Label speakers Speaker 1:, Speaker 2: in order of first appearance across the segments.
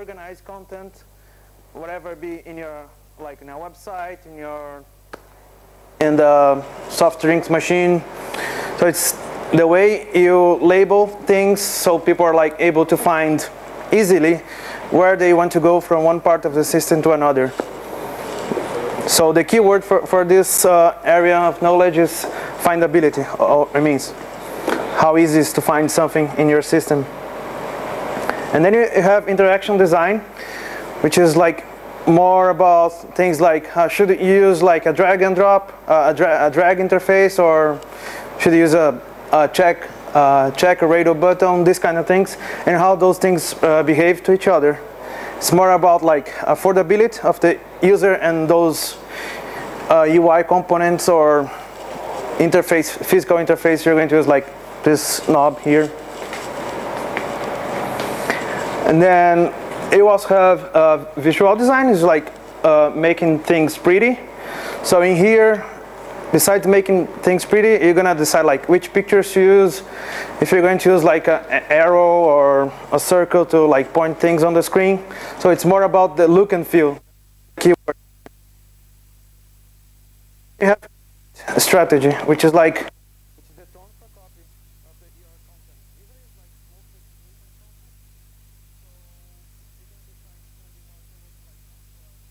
Speaker 1: organize content, whatever be in your, like in a website, in the soft drinks machine. So it's the way you label things so people are like able to find easily where they want to go from one part of the system to another. So the keyword for this area of knowledge is findability, or it means how easy it is to find something in your system. And then you have interaction design, which is like more about things like should you use like a drag and drop, a drag interface, or should you use a check a radio button, these kind of things, and how those things behave to each other. It's more about like affordability of the user and those UI components or interface, physical interface you're going to use, like this knob here. And then you also have visual design, is like making things pretty. So in here, besides making things pretty, you're gonna decide like which pictures to use. If you're going to use like an arrow or a circle to like point things on the screen. So it's more about the look and feel. Keyword. You have a strategy, which is like the tone for copy of the ER content. Usually it's like mostly written content. So you're going to be trying to be more towards like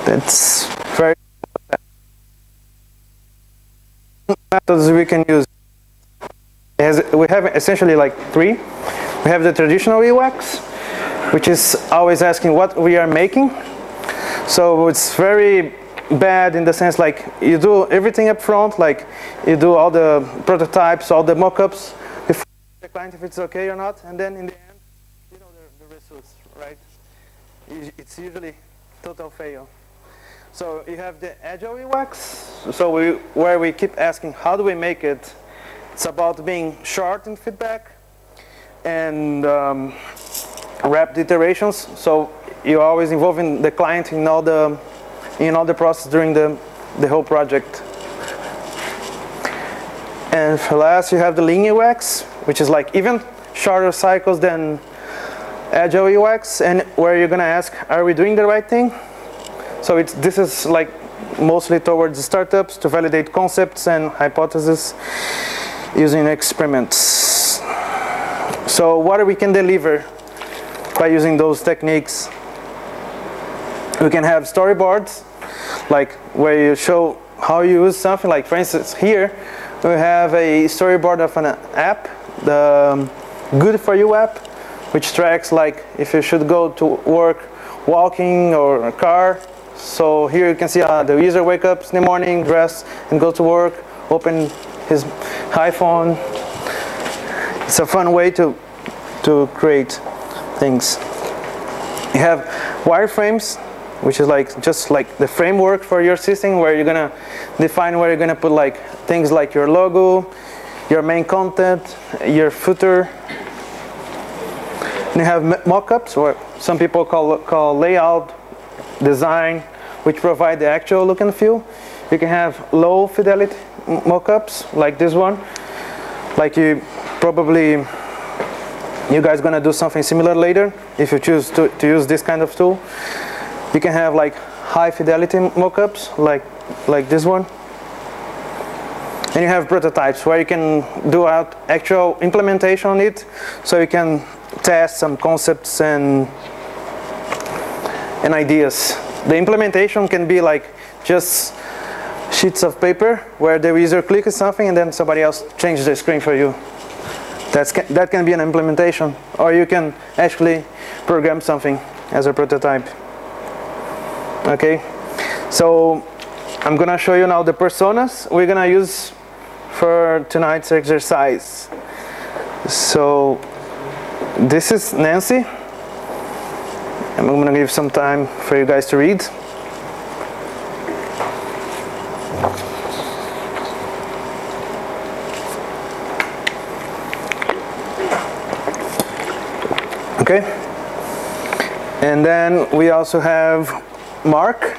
Speaker 1: That's very methods we can use. We have essentially like three. We have the traditional UX, which is always asking what we are making. So it's very bad in the sense like you do everything up front, like you do all the prototypes, all the mock-ups before the client if it's okay or not, and then in the end, you know the results, right? It's usually total fail. So you have the agile UX, so where we keep asking how do we make it. It's about being short in feedback and rapid iterations. So you're always involving the client in all the process during the whole project. And for last, you have the lean UX, which is like even shorter cycles than agile UX, and where you're gonna ask, are we doing the right thing? So this is like mostly towards startups to validate concepts and hypotheses using experiments. So what we can deliver by using those techniques, we can have storyboards, like where you show how you use something. Like for instance, here we have a storyboard of an app, the Good For You app, which tracks like if you should go to work walking or a car. So here you can see the user wakes up in the morning, dress, and go to work, open his iPhone. It's a fun way to create things. You have wireframes, which is like just like the framework for your system, where you're gonna define where you're gonna put like things like your logo, your main content, your footer. And you have mockups, or some people call layout design, which provide the actual look and feel. You can have low fidelity mockups like this one. Like you guys gonna do something similar later if you choose to use this kind of tool. You can have like high fidelity mockups like this one. And you have prototypes where you can do out actual implementation on it, so you can test some concepts and ideas. The implementation can be like just sheets of paper where the user clicks something and then somebody else changes the screen for you. That can be an implementation, or you can actually program something as a prototype. Okay, so I'm gonna show you now the personas we're gonna use for tonight's exercise. So this is Nancy. I'm gonna give some time for you guys to read. Okay, and then we also have Mark.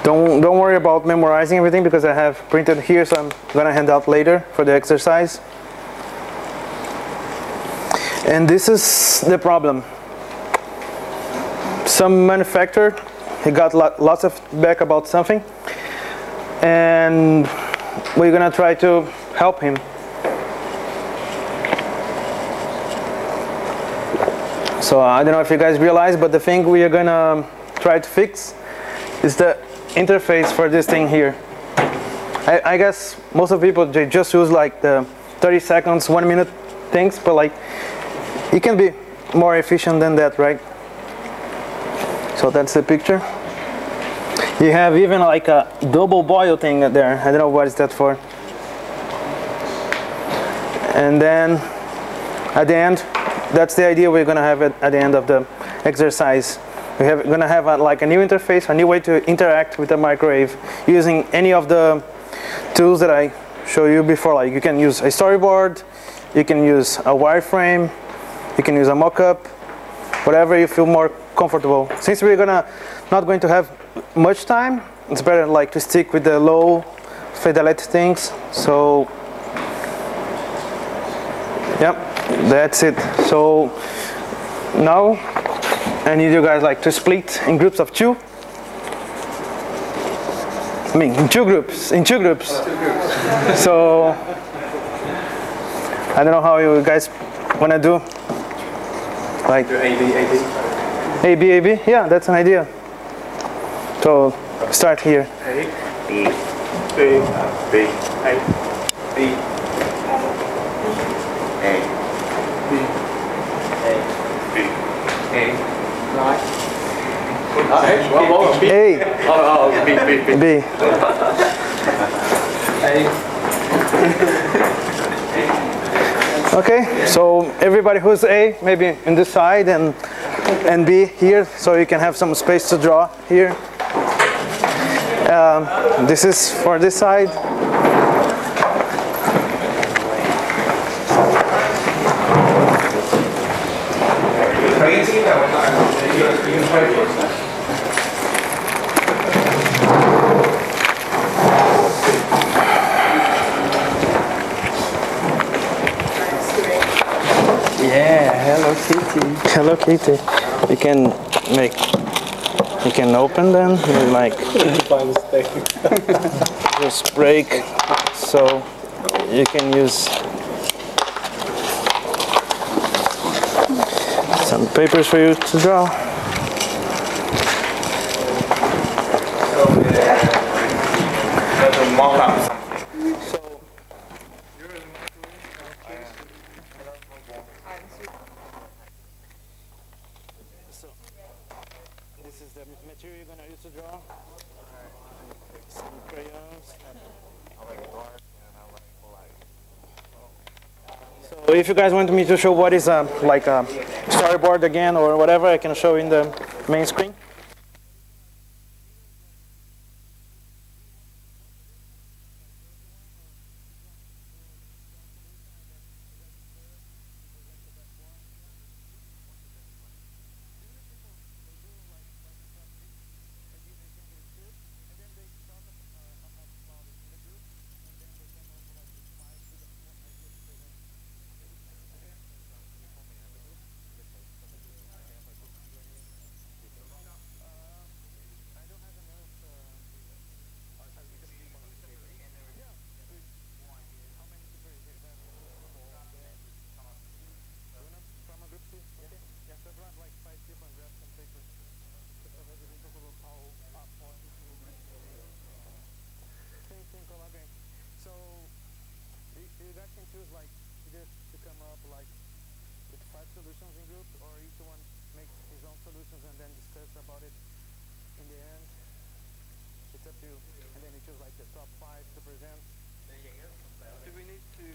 Speaker 1: Don't worry about memorizing everything, because I have printed here, so I'm gonna hand out later for the exercise. And this is the problem. Some manufacturer, he got lots of feedback about something, and we're gonna try to help him. So I don't know if you guys realize, but the thing we are gonna try to fix is the interface for this thing here. I guess most of the people, they just use like the 30 seconds, 1 minute things, but like it can be more efficient than that, right? So that's the picture. You have even like a double boil thing there. I don't know what is that for. And then at the end, that's the idea we're gonna have at the end of the exercise. We're gonna have like a new interface, a new way to interact with the microwave using any of the tools that I showed you before. Like you can use a storyboard, you can use a wireframe, you can use a mock-up, whatever you feel more comfortable. Since we're not going to have much time, it's better like to stick with the low fidelity things. So yep, that's it. So now I need you guys like to split in groups of 2. I mean, in two groups. So I don't know how you guys wanna do. Like A, B. Yeah, that's an idea. So start here.
Speaker 2: A, B, B, B, A, B, A, B, A, B, A. Right.
Speaker 1: A.
Speaker 2: B.
Speaker 1: B. Okay, so everybody who's A, maybe in this side, and B here, so you can have some space to draw here. This is for this side.
Speaker 3: Hello Kitty.
Speaker 1: Hello Kitty. You can open them, like
Speaker 3: By mistake.
Speaker 1: just break, so you can use some papers for you to draw.
Speaker 2: Mock up something.
Speaker 1: So this is the material you're gonna use to draw. Some crayons. So if you guys want me to show what is like a storyboard again or whatever, I can show in the main screen. So you guys can choose like either to come up like with 5 solutions in group, or each one make his own solutions and then discuss about it in the end. It's up to you. And then you choose like the top 5 to present.
Speaker 4: Do we need to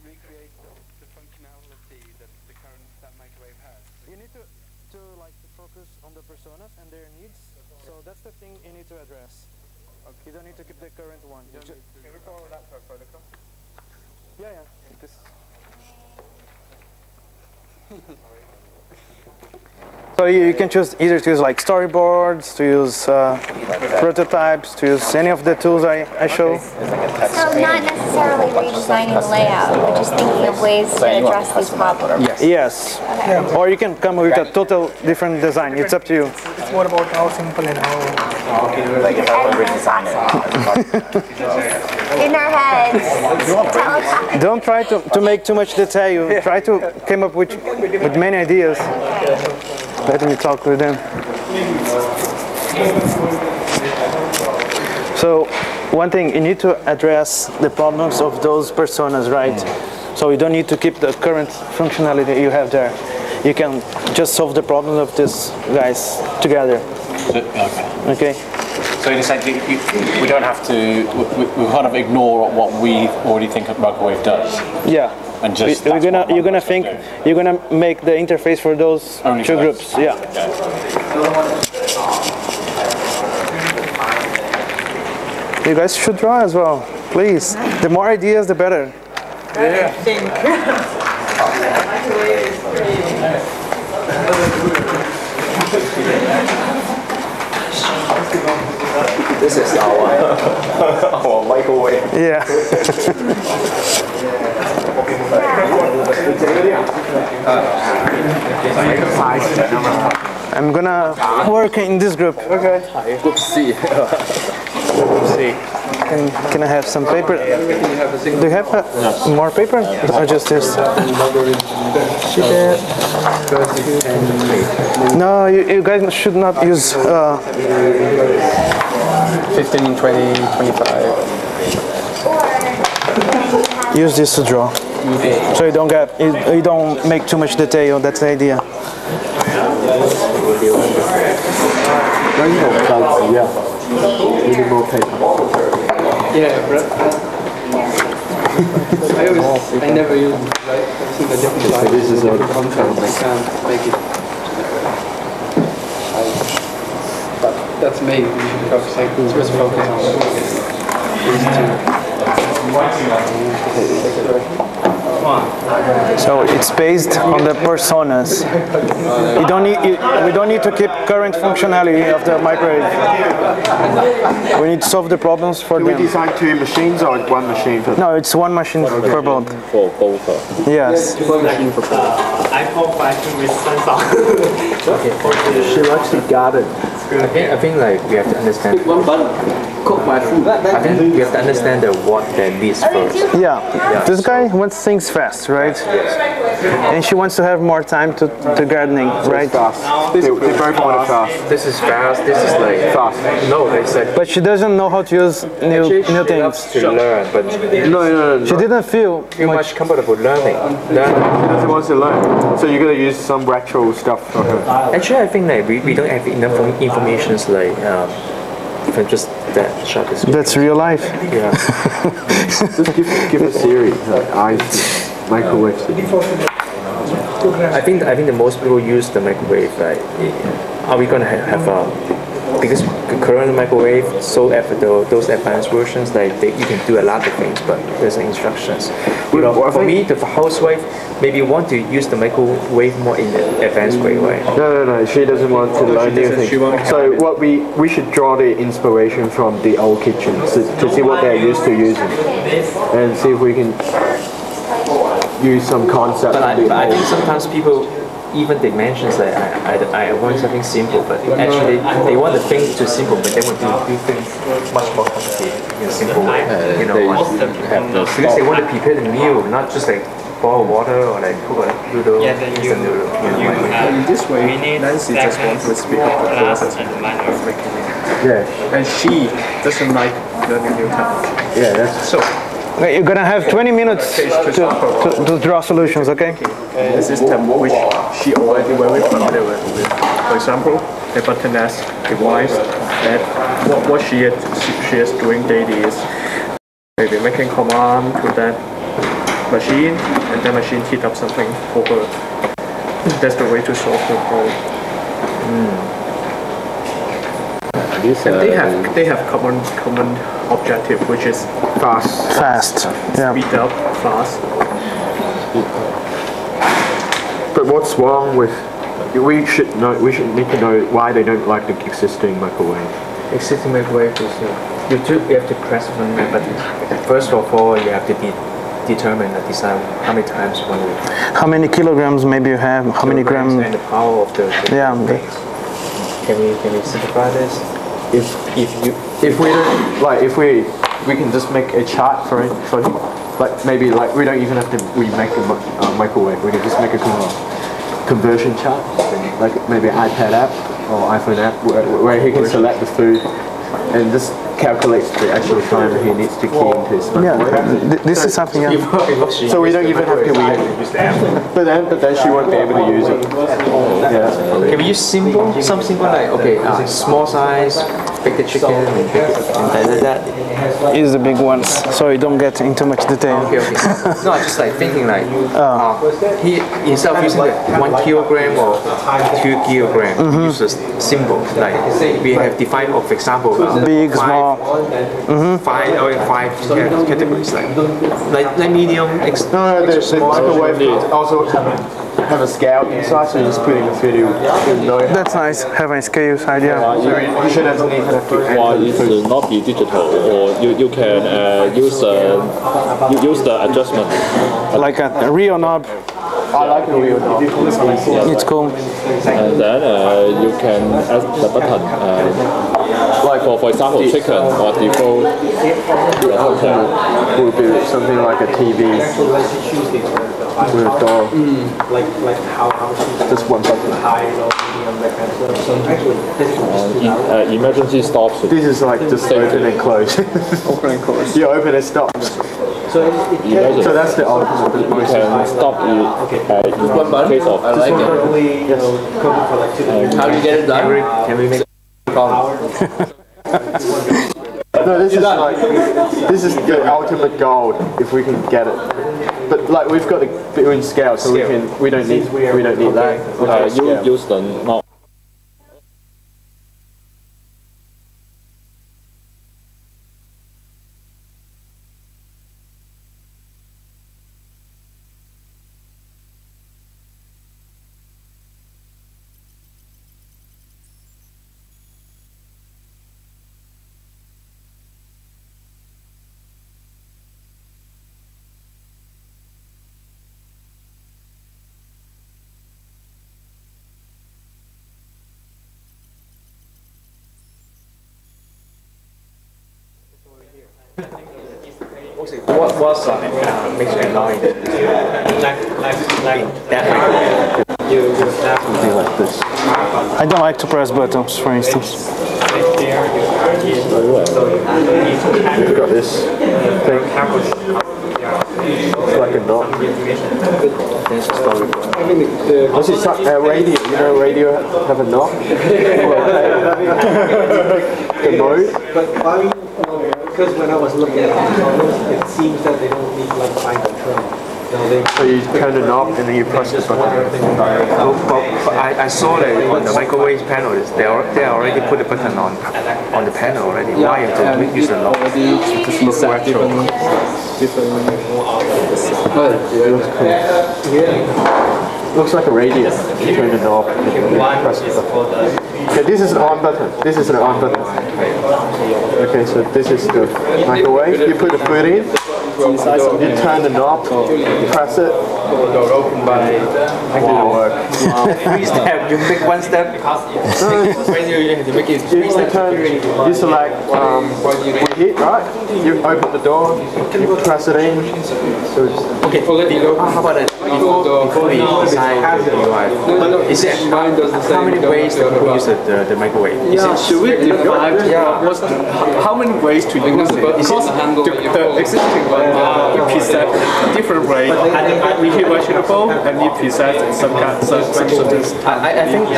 Speaker 4: recreate the functionality that the current microwave has?
Speaker 1: You need to focus on the personas and their needs. So that's the thing you need to address. You don't need to keep the current one.
Speaker 2: Can we borrow that for a photograph?
Speaker 1: Yeah. This. So you can choose either to use like storyboards, to use prototypes, to use any of the tools I show.
Speaker 5: So not necessarily redesigning the layout, but just thinking of ways to address these problems.
Speaker 1: Yes.
Speaker 5: Okay.
Speaker 1: Or you can come with a total different design. It's up to you.
Speaker 3: It's more about how simple and how...
Speaker 6: Like if I were to redesign it.
Speaker 5: In our heads, telepathy.
Speaker 1: Don't try to make too much detail. You try to come up with many ideas. Let me talk with them. So one thing, you need to address the problems of those personas, right? So you don't need to keep the current functionality you have there. You can just solve the problems of these guys together. Okay.
Speaker 6: So in a sense, we don't have to. We kind of ignore what we already think a microwave does.
Speaker 1: Yeah.
Speaker 6: And just
Speaker 1: you're gonna make the interface for those two groups. Yeah. You guys should draw as well, please. The more ideas, the better.
Speaker 3: Yeah.
Speaker 6: This is our microwave.
Speaker 1: Yeah. I'm gonna work in this group.
Speaker 3: Okay.
Speaker 6: Good to see you.
Speaker 1: Can I have some paper? Do you have more paper? Or just this? No, you guys should not use
Speaker 3: 15, 20, 25.
Speaker 1: use this to draw. So you don't make too much detail. That's the idea.
Speaker 4: Yeah, I never use it, right? I've seen the different sizes. This is all the content. I can't make it. But that's me. Just focus on these two.
Speaker 1: So it's based on the personas. We don't need to keep current functionality of the microwave. We need to solve the problems for them.
Speaker 2: We design 2 machines or 1 machine for
Speaker 1: No, it's 1 machine for both.
Speaker 6: For both.
Speaker 1: Yes.
Speaker 2: iPhone 5 with Samsung.
Speaker 7: She likes the garden. I think like we have to understand. Cook my food. I think we have to understand what their needs first.
Speaker 1: Yeah. This guy wants things fast, right? And she wants to have more time to gardening, right?
Speaker 2: They both want it fast.
Speaker 7: This is fast. This is like
Speaker 2: Fast.
Speaker 7: no, they said.
Speaker 1: But she doesn't know how to use new
Speaker 7: She
Speaker 1: things.
Speaker 7: loves to learn, but
Speaker 2: No.
Speaker 1: She didn't feel
Speaker 7: too much comfortable learning.
Speaker 2: She doesn't want to learn. So you got to use some retro stuff for her.
Speaker 7: Actually, I think like we don't have enough information like from just that short description.
Speaker 1: That's real life.
Speaker 7: Yeah.
Speaker 2: Just give a Siri. Microwave.
Speaker 7: I think the most people use the microwave. Like, are we gonna have because the current microwave, so after those advanced versions, like you can do a lot of things, but there's instructions. You know, for me, the housewife maybe want to use the microwave more in an advanced way, right?
Speaker 2: No. She doesn't want to learn new things. So what we should draw the inspiration from the old kitchens to see what they're used to using, and see if we can use some concept.
Speaker 7: But I think sometimes people even they mention that I want something simple, but actually they want the things too simple, but they want to do things much more complicated in a simple way. You know, because they want to prepare the meal, not just like boil water or like cook a noodle, instant noodle.
Speaker 3: In this way, Nancy just wants to speak of the process of making it.
Speaker 2: Yeah.
Speaker 3: And she doesn't like learning new techniques.
Speaker 2: Yeah. That's
Speaker 3: So,
Speaker 1: You're gonna have 20 minutes to draw solutions, okay?
Speaker 3: the system which she already very familiar with. For example, the button-less device, that what she is doing daily is maybe making command to that machine, and the machine heat up something for her. That's the way to solve the problem. And they have common objective, which is
Speaker 1: Fast. Yeah.
Speaker 3: speed up, fast.
Speaker 2: But what's wrong with? We should need to know why they don't like the existing microwave.
Speaker 7: Existing microwave is you have to classify them, but first of all you have to determine the design, how many times you want to.
Speaker 1: How many kilograms maybe you have? How many grams?
Speaker 7: And the power of the
Speaker 1: Yeah.
Speaker 7: things. Can we simplify this?
Speaker 2: If we don't like if we can just make a chart for him, like maybe like we don't even have to remake a microwave. We can just make a conversion chart, like maybe an iPad app or iPhone app where he can select the food and just calculates the actual time that he needs to key into his microwave.
Speaker 1: Yeah, this is something else.
Speaker 2: So we don't even have to but then she won't be able to use it. Yeah.
Speaker 7: Can we use some simple like small size, bake the chicken and bake it and like that?
Speaker 1: Is the big ones, so you don't get into much detail.
Speaker 7: Okay. No, I just like thinking like he instead of using the 1 kilogram or 2 kilogram, use a symbol like we have defined, for example,
Speaker 1: Big, small.
Speaker 7: five categories like medium,
Speaker 2: No, the microwave also have a scale inside, so you're just putting a video.
Speaker 1: That's nice. Have a scale idea.
Speaker 2: You shouldn't even have to
Speaker 6: Why it should not be digital, or you can use the adjustment.
Speaker 1: Like a real knob.
Speaker 2: I like the real knob.
Speaker 1: It's cool.
Speaker 6: And then you can add the button. Like for example, chicken or default.
Speaker 2: Would be something like a TV with a door. Just one button.
Speaker 6: Emergency stops.
Speaker 2: This is like just open and close.
Speaker 3: Open and close.
Speaker 2: You open it stops. So that's the ultimate.
Speaker 6: You can stop it in case of.
Speaker 7: I like it. How do you get it done? Can we make
Speaker 2: No, this is the ultimate goal if we can get it. But like we've got to do in scale, so we don't need that.
Speaker 6: You use the knob.
Speaker 7: What was makes you annoying in that microwave?
Speaker 2: Something like this.
Speaker 1: I don't like to press buttons, for instance.
Speaker 2: You've got this thing. It's like a knot. This is a radio. You know, radio have a knot. The mode.
Speaker 8: Because when I was looking at it, it seems that they don't need like fine control.
Speaker 2: So you turn the knob and then you press the button.
Speaker 7: I saw that on the microwave panel, they already put the button on the panel already. Why you have to use the knob?
Speaker 2: Just look retro. Looks like a radio. You turn the knob and then press the button. Okay, this is an on button. This is an on button. Okay, so this is the microwave. You put the food in. You turn the knob, press it. Wow.
Speaker 7: Three step, you make one step. When you have to make it three steps.
Speaker 2: You select heat, right? You open the door, you press it in. So
Speaker 7: okay, how about that? Before we design the UI, is it how many ways to use the microwave?
Speaker 3: Yeah, should we define how many ways to use it? Because the existing one, we preset different way, we heat vegetable and we preset some sort of.
Speaker 7: I think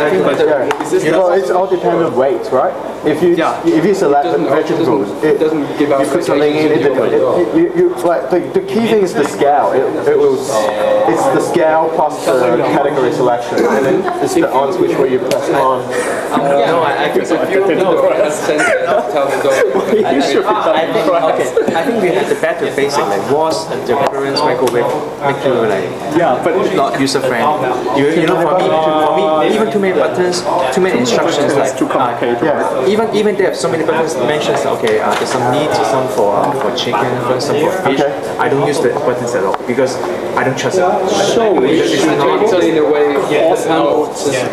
Speaker 2: well, it's all depends on weight, right? If you select the vegetables, it doesn't give out. You put something in it. Like the key thing is the scale. It's the scale plus the category selection, and then it's the on switch where you press on.
Speaker 7: No, I think so. I think we have the better basic. Like, what's the current microwave make you like?
Speaker 3: Yeah, but
Speaker 7: not user friendly. You know, for me, even too many buttons, too many instructions, like
Speaker 3: too complicated.
Speaker 7: Even they have so many buttons mentions. Okay, there's some meat, some for chicken, some for fish. I don't use the buttons at all because I don't trust it.
Speaker 3: So
Speaker 7: because it's not
Speaker 8: in a way,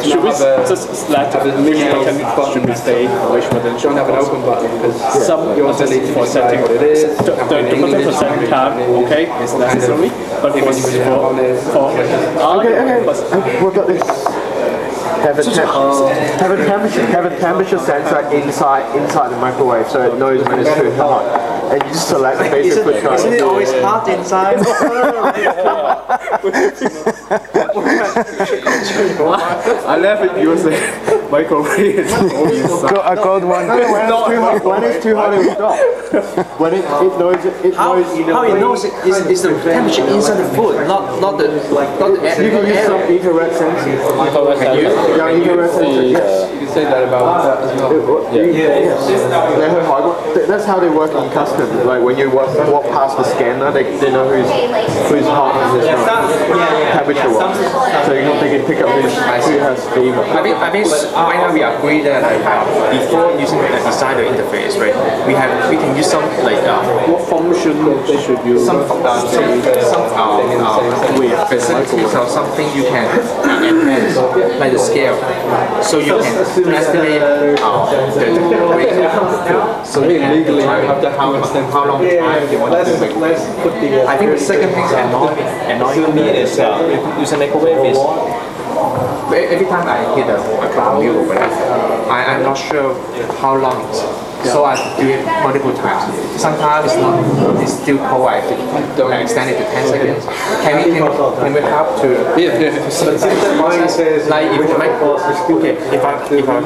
Speaker 3: should we just select the which button should we stay, which button should
Speaker 8: don't have an open button because
Speaker 3: some buttons for setting
Speaker 8: what it is.
Speaker 3: the button for setting time, okay, is necessary, but for
Speaker 2: Okay, we've got this. Have a temperature sensor inside the microwave, so it knows when it's too hot. And you just select the basic quick time.
Speaker 7: Isn't it always hot inside?
Speaker 3: I never use it. Microwave.
Speaker 1: A cold one.
Speaker 2: When it's too hot, it will stop. When it knows it knows.
Speaker 7: How it knows is the temperature inside the food, not the air.
Speaker 2: You can use some infrared sensors. Infrared sensors. Yes.
Speaker 8: You can say that about that as well.
Speaker 2: That's how they work in customs. Like when you walk past the scanner, they know who's hot and who's not temperature wise. So they can pick up who has fever.
Speaker 7: I think right now we agree that before using the designer interface, right? We can use some like
Speaker 3: What function they should use?
Speaker 7: some facilities or something you can enhance, like the scale, so you can estimate the weight of the food. So you can determine how long time you want to make. I think the second thing annoying me is using microwave is every time I hit a cup of milk, I'm not sure how long it is. So I do it multiple times. Sometimes it's still cold. I extend it to 10 seconds. Can we help to like if I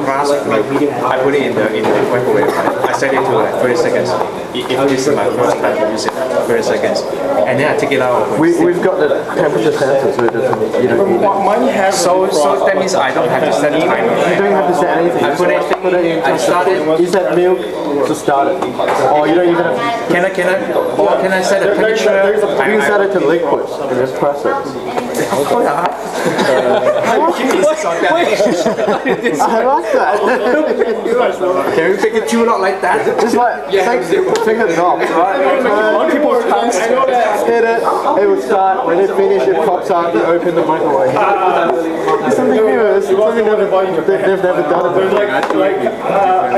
Speaker 7: grasp like I put it in the microwave, I set it to like 30 seconds. If this is my first time to use it, 30 seconds, and then I take it out.
Speaker 2: We've got the temperature sensor, so it doesn't. You don't need it.
Speaker 7: So that means I don't have to set a timer.
Speaker 2: You don't have to set anything.
Speaker 7: I put it. I started.
Speaker 2: You set milk to start it. Or you don't even have to.
Speaker 7: Can I set a temperature?
Speaker 2: You can set it to liquid and just press it. like that. Can we pick a tune up like that? Just like take a knob, right? Hit it, it will start. When it finishes, it pops out. You open the microwave. It's something new. It's something they've never done.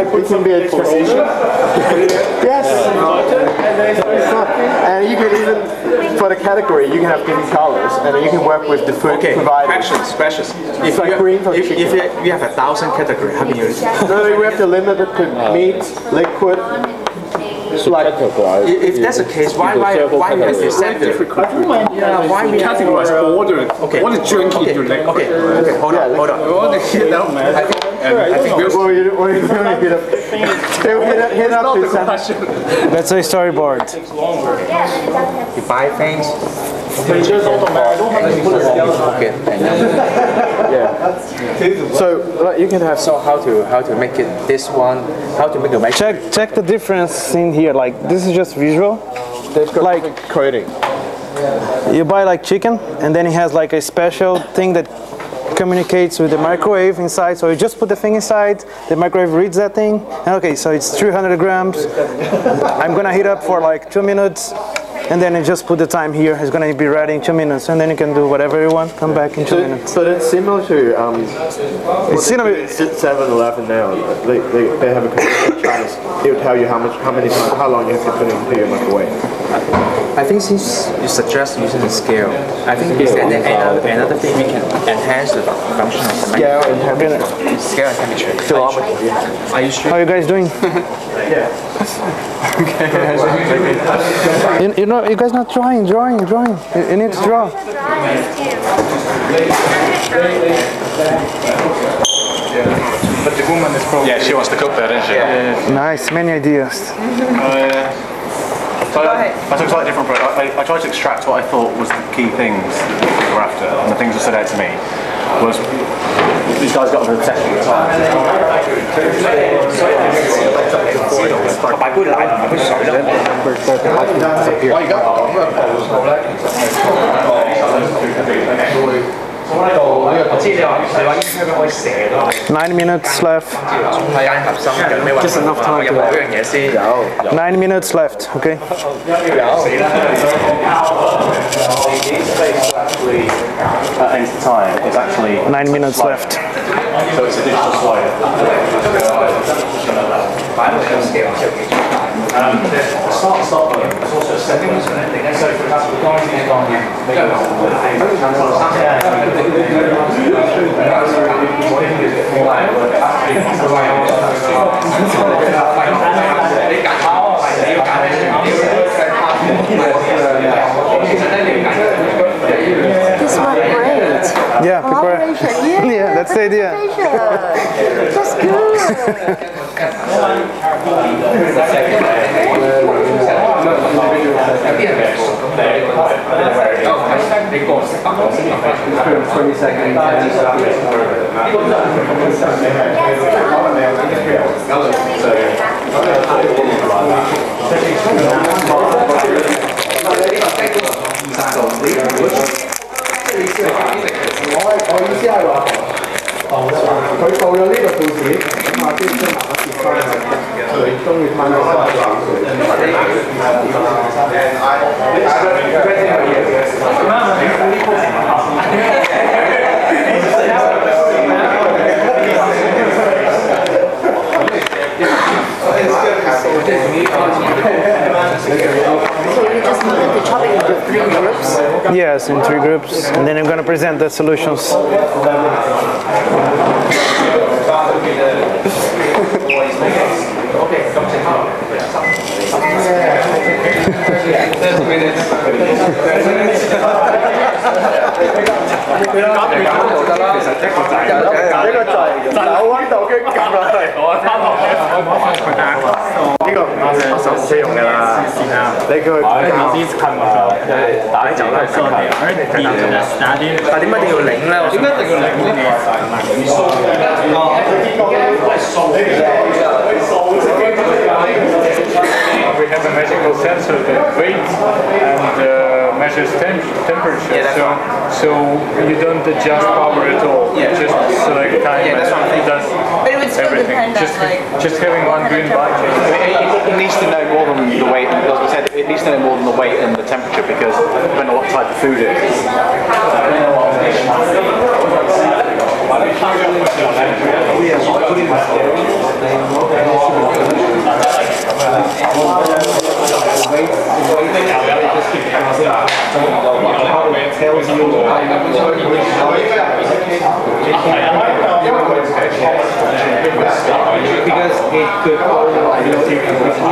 Speaker 2: It can be a transition. Yes. And you can even, for the category, you can have different colors, and then you can work with the food providers.
Speaker 7: Questions.
Speaker 2: If like green for chicken.
Speaker 7: If you have 1,000 categories, how many?
Speaker 2: No, we have to limit it to meat, liquid. Like,
Speaker 7: if that's the case, why we have to send different countries? Yeah, why we have to order? Okay. What is drink into like? Okay. Hold on.
Speaker 6: What the shit out, man?
Speaker 7: I think we're.
Speaker 2: Hit up to
Speaker 1: That's a storyboard.
Speaker 7: You buy things.
Speaker 2: So you can have.
Speaker 7: So how to make it this one? How to make a
Speaker 1: Check the difference in here. Like this is just visual.
Speaker 2: Like coating.
Speaker 1: You buy like chicken, and then it has like a special thing that communicates with the microwave inside. So you just put the thing inside, the microwave reads that thing, and okay, so it's 300 grams. I'm gonna heat up for like 2 minutes, and then you just put the time here. It's gonna be ready in 2 minutes, and then you can do whatever you want. Come back in 2 minutes.
Speaker 2: So that's similar to
Speaker 1: It's similar.
Speaker 2: 7-Eleven now. They have a chart. It will tell you how long you have to put it into your microwave.
Speaker 7: I think since you suggest using the scale, I think another thing we can enhance the function of the
Speaker 2: Scale and temperature.
Speaker 7: Scale and temperature.
Speaker 2: Kilometers, yeah.
Speaker 7: Are you sure?
Speaker 1: How are you guys doing? You know, you guys not drawing. You need to draw.
Speaker 6: But the woman is probably... Yeah, she wants to cook that, doesn't she?
Speaker 1: Nice, many ideas.
Speaker 6: So I took a slightly different approach. I tried to extract what I thought was the key things that people were after, and the things that stood out to me was these guys got an obsession with time.
Speaker 1: Nine minutes left.
Speaker 7: Just enough time to
Speaker 1: 9 minutes left, okay?
Speaker 6: Time is actually
Speaker 1: 9 minutes left.
Speaker 6: So it's a digital slider. Stop button. It's also settings. So for example, the guys who's gone
Speaker 5: This was great.
Speaker 1: Yeah, prepare. Yeah, that's the idea.
Speaker 5: That's good.
Speaker 1: Yes, in 3 groups, and then I'm going to present the solutions.
Speaker 6: We have a magical
Speaker 3: sensor that weighs and measures temperature.
Speaker 9: Yeah,
Speaker 3: so you don't adjust power at all.
Speaker 9: Yeah.
Speaker 3: You just select time.
Speaker 9: Yeah, that's what I'm
Speaker 3: and it
Speaker 9: thinking.
Speaker 3: does
Speaker 10: But it would still
Speaker 3: everything.
Speaker 10: depend on like
Speaker 3: Just having one green light.
Speaker 6: It needs to know more than the weight. As I said, it needs to know more than the weight and the temperature because depending on what type of food it is.
Speaker 8: Because it could go, you know, if we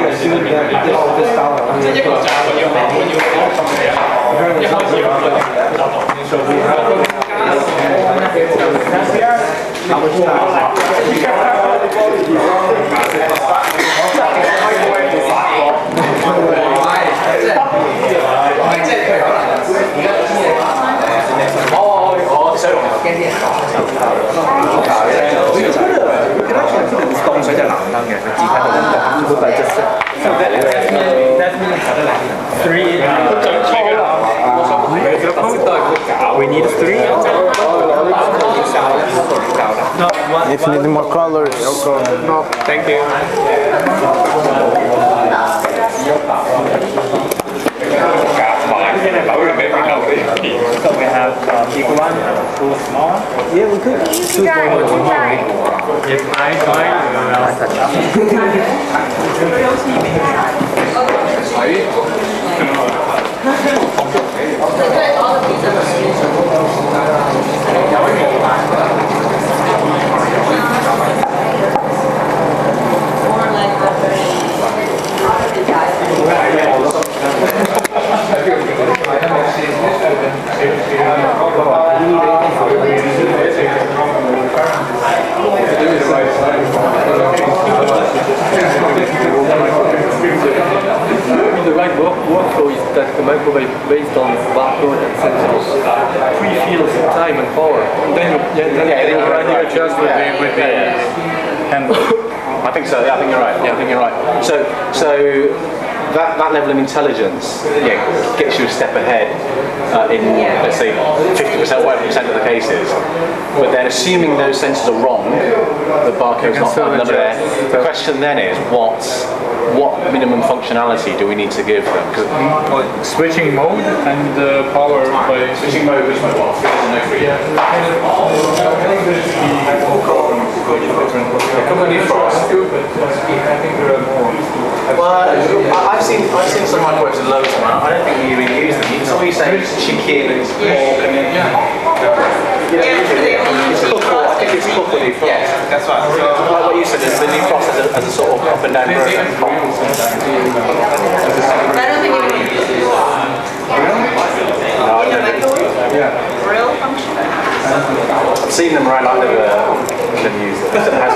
Speaker 8: assume that this dollar so we have how much
Speaker 7: We need 3.
Speaker 1: If you need more colors.
Speaker 7: No, thank you.
Speaker 3: So we have big one, 2 small.
Speaker 8: Yeah, we could.
Speaker 3: If I
Speaker 11: The right workflow is that the microwave based on barcode and sensors pre-fills time and power. And then you
Speaker 3: adjust with the handle.
Speaker 6: I think so. Yeah, I think you're right. Yeah, I think you're right. So that level of intelligence, gets you a step ahead in let's say 50%, whatever percent of the cases. But then, assuming those sensors are wrong, the barcode's not there. The question then is, what minimum functionality do we need to give them?
Speaker 3: Switching mode and power by
Speaker 6: Switching mode, which mode? Well, I've seen some microwaves with loads of them. I don't think you even use them. It's always saying it's chicken and it's pork and it's cooked. I think it's cooked with defrost.
Speaker 9: Yeah, that's right. So,
Speaker 6: like what you said, the defrost as a sort of up and down version.
Speaker 10: I don't think it would be grill function.
Speaker 6: I've seen them around. I've never used them. It has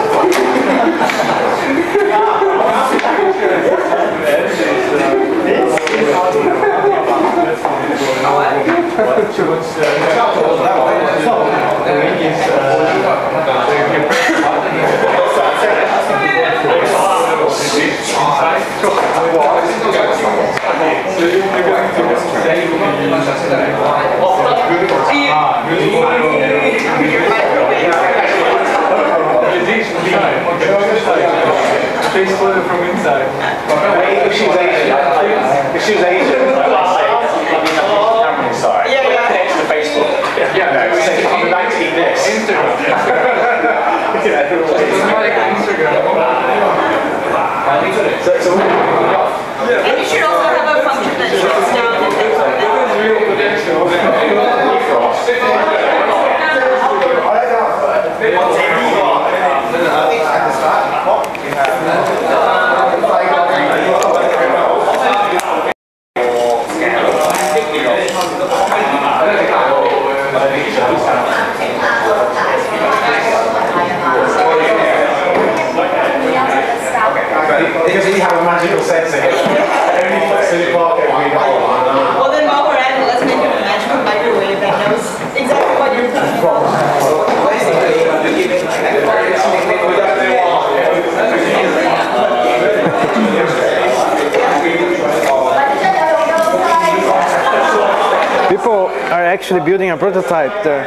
Speaker 3: from inside.
Speaker 6: If she was Asian, I'd say, camera inside. Connected to Facebook. I'm liking this.
Speaker 3: Instagram.
Speaker 10: And you should also have a function that shuts down the things like that.
Speaker 3: Real potential.
Speaker 1: are actually building a prototype there.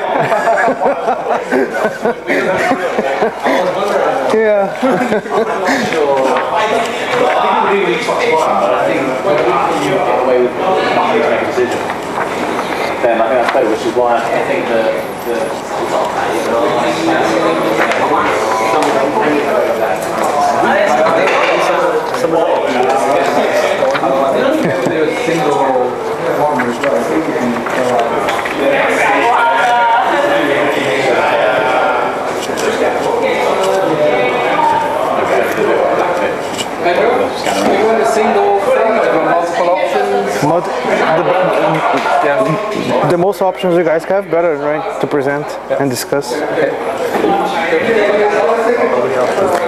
Speaker 1: Yeah.
Speaker 6: Then I think that's better, which is why I think
Speaker 1: The most options you guys have, better, right, to present and discuss.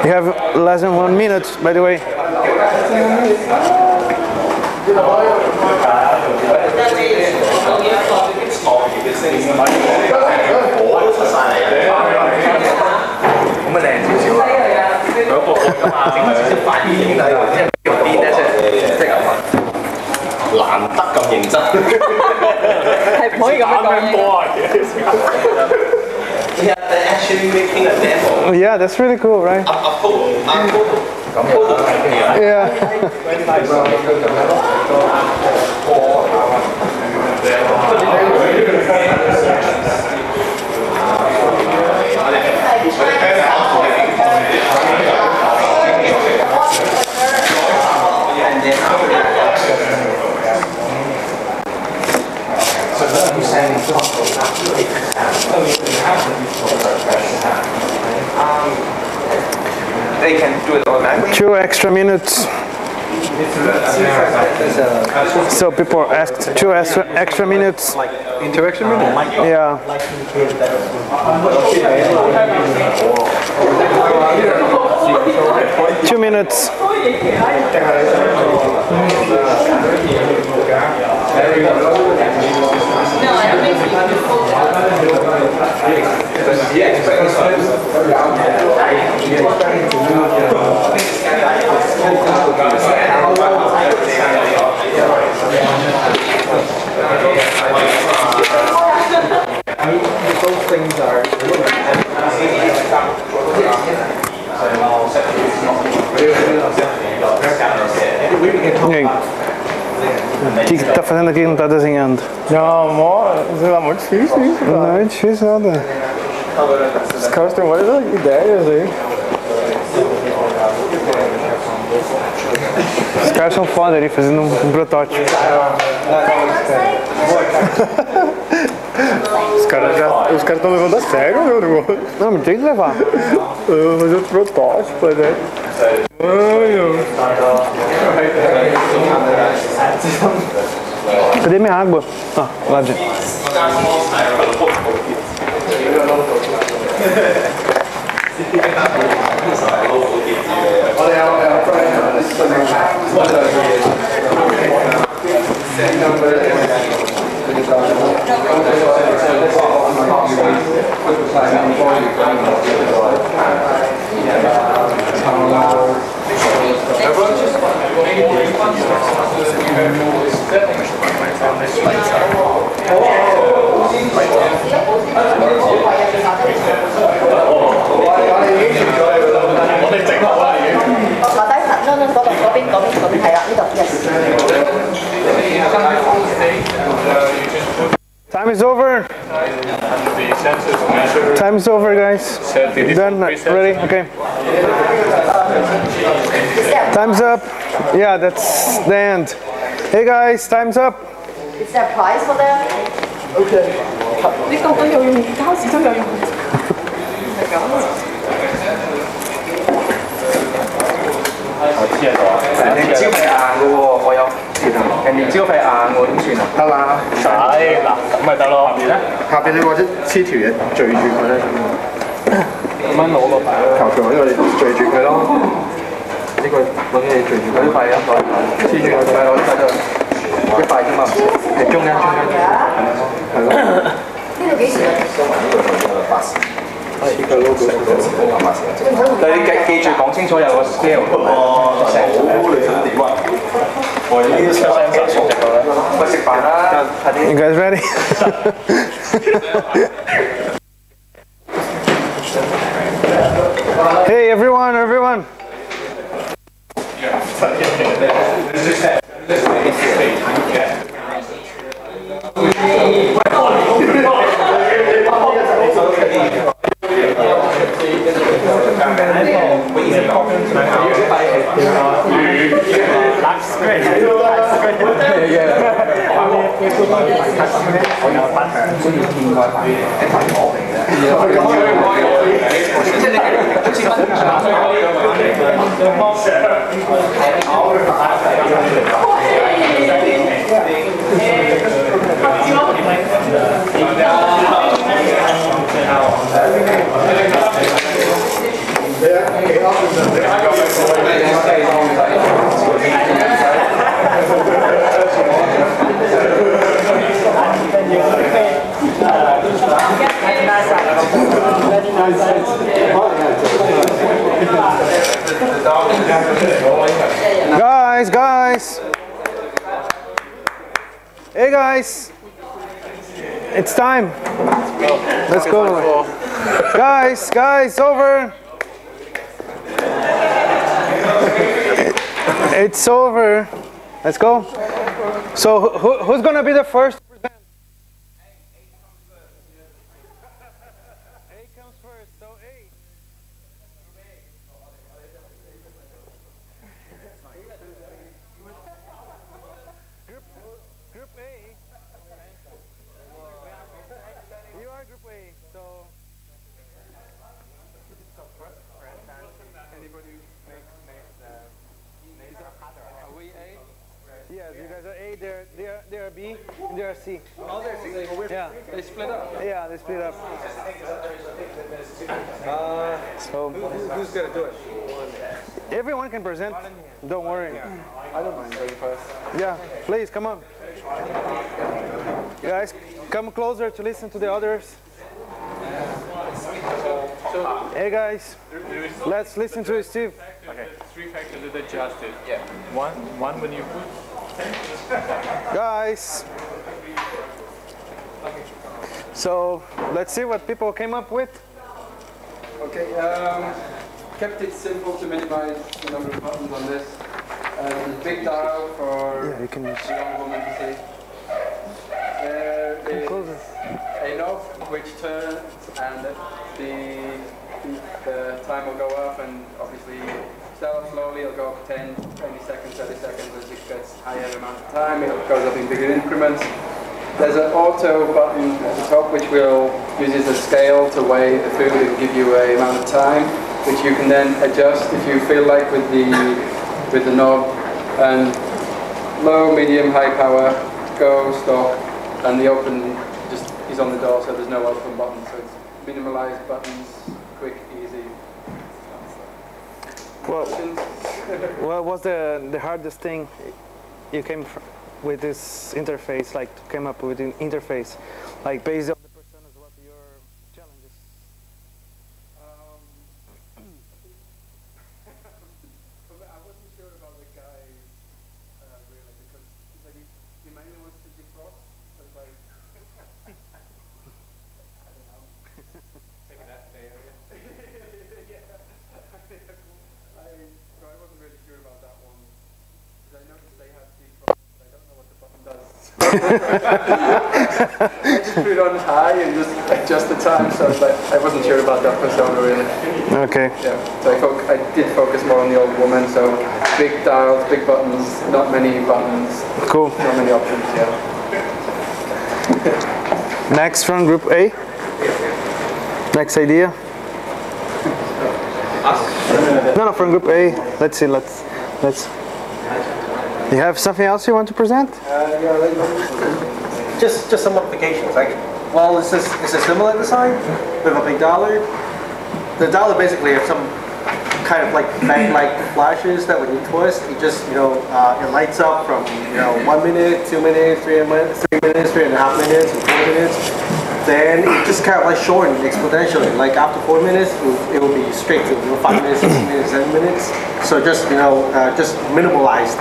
Speaker 1: You have less than 1 minute, by the way. Yeah, that's really cool, right? Yeah.
Speaker 9: They can do it automatically.
Speaker 1: 2 extra minutes. So people asked 2 extra minutes.
Speaker 9: 2 extra minutes?
Speaker 1: Yeah. 2 minutes.
Speaker 8: Those things are.
Speaker 1: O que tá fazendo aqui que não tá desenhando?
Speaker 2: Não, sei lá, muito difícil isso, cara.
Speaker 1: Não é difícil nada.
Speaker 2: Os caras têm várias ideias aí.
Speaker 1: Os caras são foda ali fazendo um protótipo.
Speaker 2: Os caras estão levando a sério, meu negócio.
Speaker 1: Não, mas tem que levar.
Speaker 2: Eu vou fazer outro protótipo, né?
Speaker 1: Cadê minha água? Ah, lá dentro. Time is over. Time is over, guys. Done. Ready? Okay. Time's up. Yeah, that's the end. Hey guys, time's up.
Speaker 10: Is there a prize for that?
Speaker 8: Okay.
Speaker 10: 呢個都有用，考試都有用。係咁。
Speaker 9: 人哋招係硬嘅喎，我有人哋招係硬喎，點算啊？得啦，
Speaker 6: 使嗱咁咪得咯，下邊咧？
Speaker 2: 下邊你或者黐條嘢聚住佢咧，
Speaker 9: 咁樣攞個幣咯。
Speaker 2: 求其揾個聚住佢咯。呢個揾嘢聚住佢啲幣啊，黐住佢幣攞啲幣就一塊啫嘛，係中間係咯。
Speaker 10: 呢度幾時啊？
Speaker 9: 黐個 logo 但係你記住講清楚有個 scale。好，你想點啊？
Speaker 1: You guys ready? Hey everyone! Guys! Hey guys! It's time! Let's go! Guys, over! It's over! Let's go! So, who's gonna be the first? Yes, you guys are A, they're B, and they're C.
Speaker 4: Oh, they're C.
Speaker 1: Yeah.
Speaker 4: They split up?
Speaker 1: Yeah, they split up. So
Speaker 4: who's going to do it?
Speaker 1: Everyone can present. Don't worry.
Speaker 4: I don't mind going first.
Speaker 1: Yeah, please, come on. Guys, come closer to listen to the others. Hey guys, let's listen to Steve.
Speaker 11: Okay, 3 factors that adjusted. Yeah. One when you put.
Speaker 1: Guys. So let's see what people came up with.
Speaker 4: Okay, kept it simple to minimize the number of buttons on this. Big dial for
Speaker 1: you can
Speaker 4: the young woman to see. There is a knob which turns and the time will go up, and obviously start off slowly, it'll go up 10, 20 seconds, 30 seconds. As it gets higher amount of time, it goes up in bigger increments. There's an auto button at the top which uses a scale to weigh the food and give you an amount of time, which you can then adjust if you feel like with the knob. And low, medium, high power, go, stop, and the open just is on the door, so there's no open button. So it's minimalized buttons, quick, easy.
Speaker 1: What was the hardest thing you came with this interface, like to come up with an interface, like based on the personas, what your challenges?
Speaker 4: I wasn't sure about the guy really, because he mainly wants to defrost, so it's like I don't know. Taking that area. So I wasn't really sure about that one, because I noticed they had defrost. I don't know what the button does. I just put it on high and just adjust the time, so I wasn't sure about that persona really.
Speaker 1: Okay.
Speaker 4: Yeah, so I did focus more on the old woman, so big dials, big buttons, not many buttons.
Speaker 1: Cool.
Speaker 4: Not many options, yeah.
Speaker 1: Next from group A. Next idea. No, from group A. Let's see. Let's. You have something else you want to present?
Speaker 8: Just some modifications. Like, well, it's a similar design with a big dialer. The dialer basically have some kind of like backlight flashes that when you twist, it just it lights up from 1 minute, 2 minutes, 3 minutes, 3.5 minutes, and 4 minutes. Then it just kind of like shortened exponentially. Like after 4 minutes, it will be straight to 5 minutes, 6 minutes, 7 minutes. So just just minimalize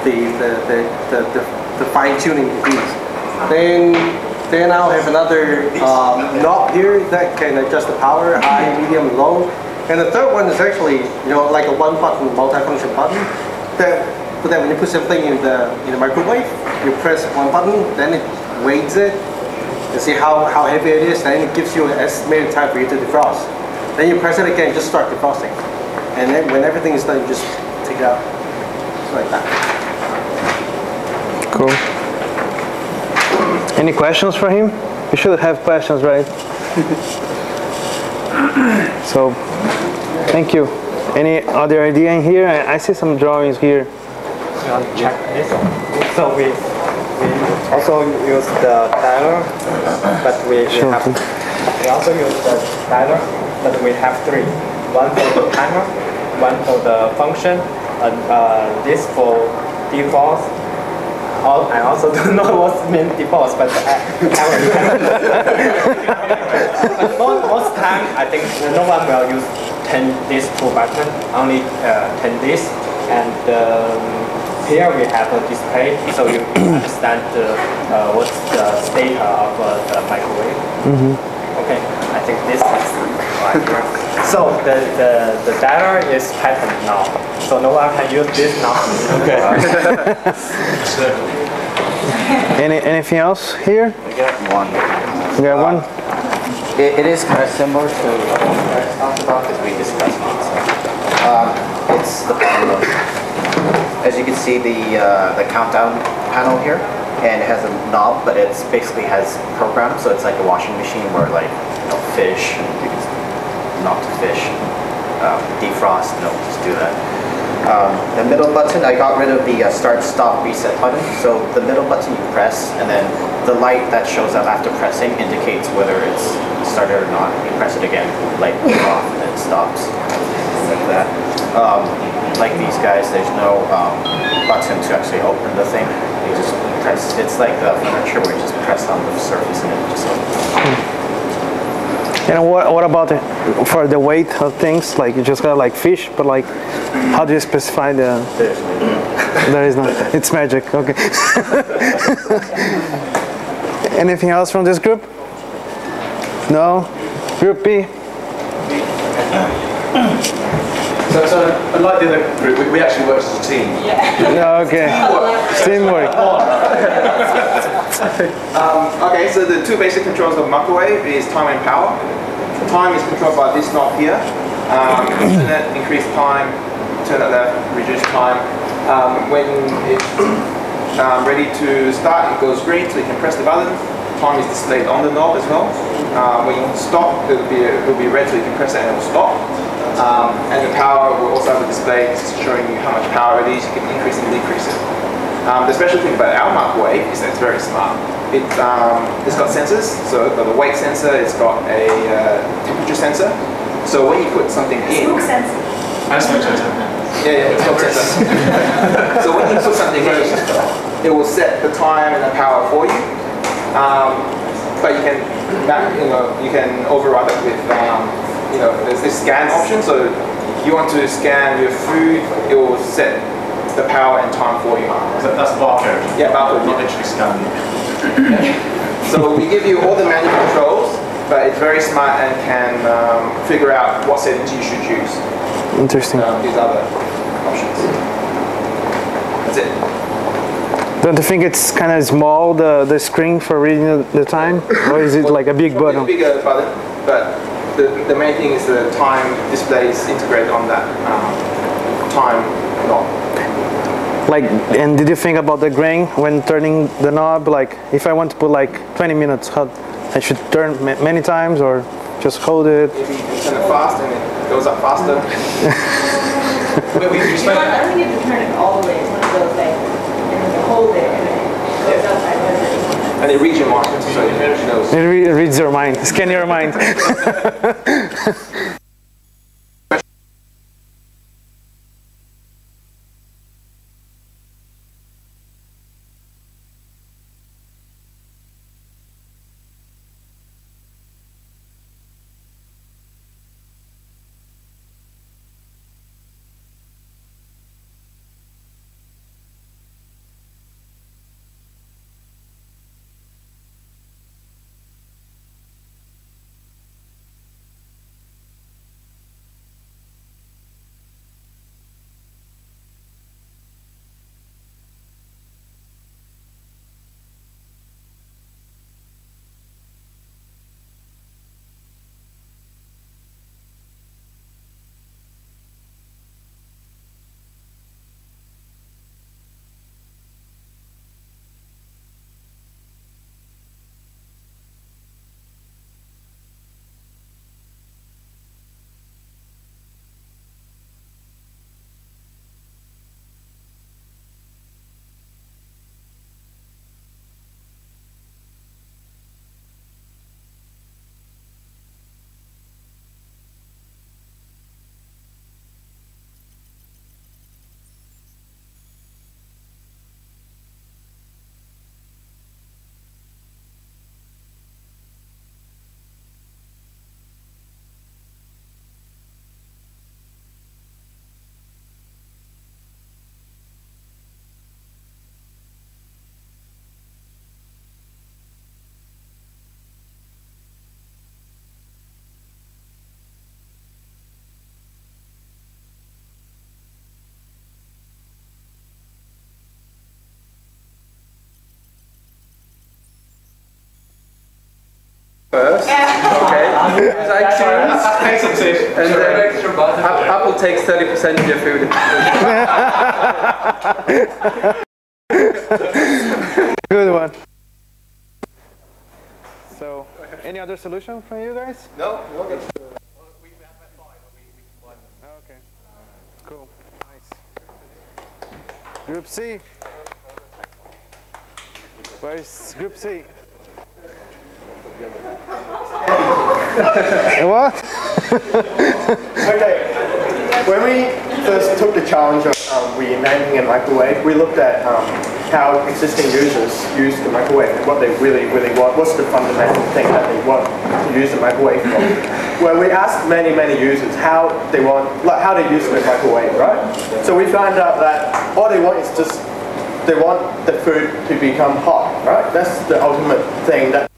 Speaker 8: the fine tuning degrees. Then I'll have another knob here that can adjust the power, high, medium, low. And the third one is actually, like a one-button multifunction button. But then when you put something in the microwave, you press one button, then it weighs it, and see how heavy it is, then it gives you an estimated time for you to defrost. Then you press it again, just start defrosting. And then when everything is done, you just take it out. Just like that.
Speaker 1: Cool. Any questions for him? You should have questions, right? So, thank you. Any other idea in here? I see some drawings here.
Speaker 7: You want to check this? So we also use the dialer, but we also use the dialer, but we have three. One for the timer, one for the function, and this for default. I also don't know what means default, but most time I think no one will use 10 this 2 button, only 10 this, and here we have a display, so you understand what's the state of the microwave. Okay, I think this is right here. So the dialer is patterned now, so no one can use this now. Okay.
Speaker 1: Anything else here?
Speaker 12: We got one.
Speaker 1: You got one?
Speaker 12: It is kind of similar to what we talked about because we discussed it. So, it's the power mode. As you can see, the countdown panel here, and it has a knob, but it's basically has programs, so it's like a washing machine where like fish, you can not to fish, defrost, just do that. The middle button, I got rid of the start, stop, reset button. So the middle button you press, and then the light that shows up after pressing indicates whether it's started or not. You press it again, light goes off, and then it stops, like that. Like these guys, there's no button to actually open the thing. You just press. It's like the furniture where you just press on the surface and it just opens.
Speaker 1: And what about it for the weight of things? Like you just got like fish, but like how do you specify the? There is not. It's magic. Okay. Anything else from this group? No. Group B.
Speaker 6: So unlike the other group, we actually worked as a team.
Speaker 1: Yeah. Okay. Teamwork.
Speaker 13: Okay, so the two basic controls of microwave is time and power. Time is controlled by this knob here. Turn it, increase time, turn it left, reduce time. When it's ready to start, it goes green, so you can press the button. Time is displayed on the knob as well. When you stop, it will be red, so you can press it and it will stop. And the power will also have a display showing you how much power it is. You can increase and decrease it. The special thing about our microwave is that it's very smart. It's got sensors, so it's got a weight sensor, it's got a temperature sensor. So when you put something in... Smoke sensor.
Speaker 6: And smoke sensor.
Speaker 13: Yeah, smoke sensor. So when you put something in, it will set the time and the power for you. But you can, you can override it with, there's this scan option. So if you want to scan your food, it will set the power and time for you.
Speaker 6: So that's barcode?
Speaker 13: Yeah, barcode.
Speaker 6: Not literally scanning.
Speaker 13: So we give you all the manual controls, but it's very smart and can figure out what settings you should use.
Speaker 1: Interesting.
Speaker 13: These other options. That's it.
Speaker 1: Don't you think it's kind of small, the screen for reading the time? Or is it like a big button?
Speaker 13: It's a bigger button, but the main thing is the time display is integrated on that time knob.
Speaker 1: Like, and did you think about the grain when turning the knob? Like, if I want to put like 20 minutes, how I should turn many times or just hold it?
Speaker 13: Maybe you can turn it fast and it goes up faster.
Speaker 10: I don't think you have to turn it all the way. It's one of those like, you hold it and it goes up.
Speaker 13: And it reads your mind, so it knows.
Speaker 1: It reads your mind, scan your mind.
Speaker 4: first. Okay. Use iTunes. And then Apple takes 30% of your food.
Speaker 1: Good one. So, any other solution from you guys?
Speaker 13: No.
Speaker 1: Okay. Cool. Nice. Group C. Where's Group C? What?
Speaker 2: Okay. When we first took the challenge of reinventing a microwave, we looked at how existing users use the microwave and what they really want. What's the fundamental thing that they want to use the microwave for? Well, we asked many users how they use the microwave, right? So we found out that all they want is just they want the food to become hot, right? That's the ultimate thing that